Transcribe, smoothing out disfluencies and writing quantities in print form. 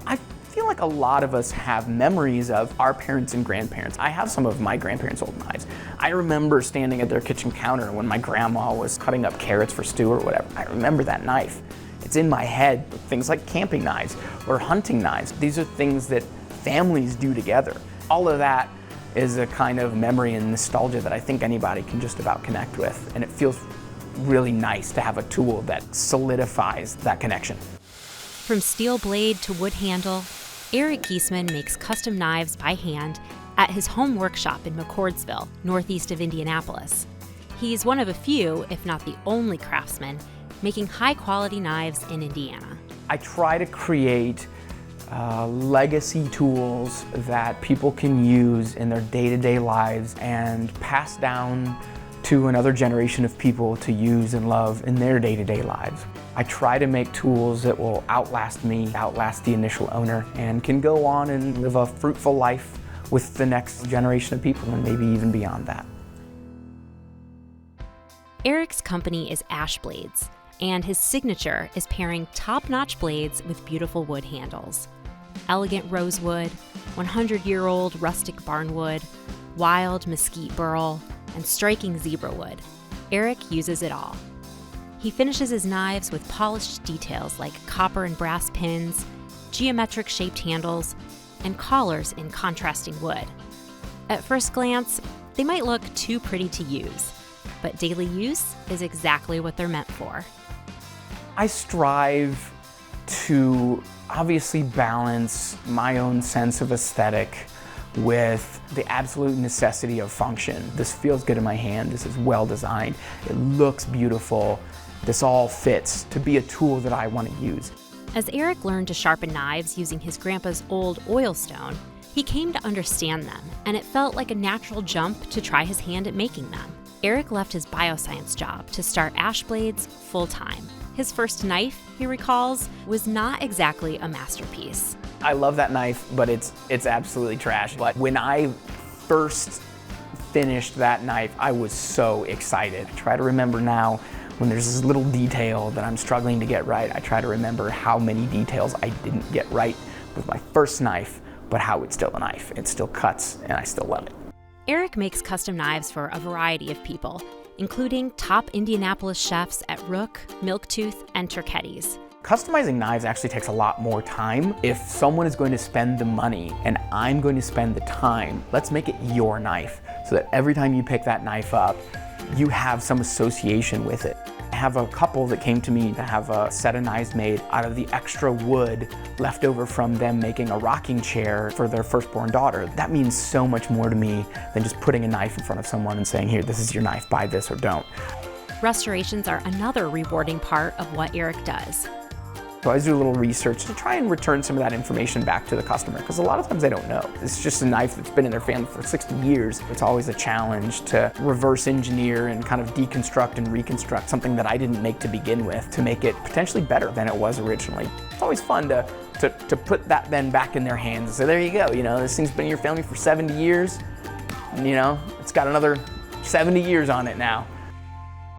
I feel like a lot of us have memories of our parents and grandparents. I have some of my grandparents' old knives. I remember standing at their kitchen counter when my grandma was cutting up carrots for stew or whatever. I remember that knife. It's in my head with things like camping knives or hunting knives. These are things that families do together. All of that is a kind of memory and nostalgia that I think anybody can just about connect with. And it feels really nice to have a tool that solidifies that connection. From steel blade to wood handle, Eric Eastman makes custom knives by hand at his home workshop in McCordsville, northeast of Indianapolis. He's one of a few, if not the only craftsman, making high-quality knives in Indiana. I try to create legacy tools that people can use in their day-to-day lives and pass down to another generation of people to use and love in their day-to-day lives. I try to make tools that will outlast me, outlast the initial owner, and can go on and live a fruitful life with the next generation of people and maybe even beyond that. Eric's company is Blaeds, and his signature is pairing top-notch blades with beautiful wood handles. Elegant rosewood, 100-year-old rustic barnwood, wild mesquite burl, and striking zebra wood. Eric uses it all. He finishes his knives with polished details like copper and brass pins, geometric-shaped handles, and collars in contrasting wood. At first glance, they might look too pretty to use, but daily use is exactly what they're meant for. I strive to obviously balance my own sense of aesthetic with the absolute necessity of function. This feels good in my hand, this is well designed, it looks beautiful, this all fits to be a tool that I want to use. As Eric learned to sharpen knives using his grandpa's old oil stone, he came to understand them, and it felt like a natural jump to try his hand at making them. Eric left his bioscience job to start Blaeds full-time. His first knife, he recalls, was not exactly a masterpiece. I love that knife, but it's absolutely trash. But when I first finished that knife, I was so excited. I try to remember now when there's this little detail that I'm struggling to get right, I try to remember how many details I didn't get right with my first knife, but how it's still a knife. It still cuts, and I still love it. Eric makes custom knives for a variety of people, including top Indianapolis chefs at Rook, Milktooth, and Turketti's. Customizing knives actually takes a lot more time. If someone is going to spend the money and I'm going to spend the time, let's make it your knife so that every time you pick that knife up, you have some association with it. I have a couple that came to me to have a set of knives made out of the extra wood left over from them making a rocking chair for their firstborn daughter. That means so much more to me than just putting a knife in front of someone and saying, here, this is your knife, buy this or don't. Restorations are another rewarding part of what Eric does. So I do a little research to try and return some of that information back to the customer, because a lot of times they don't know. It's just a knife that's been in their family for 60 years. It's always a challenge to reverse engineer and kind of deconstruct and reconstruct something that I didn't make to begin with to make it potentially better than it was originally. It's always fun to put that then back in their hands and say, there you go, this thing's been in your family for 70 years, and it's got another 70 years on it now.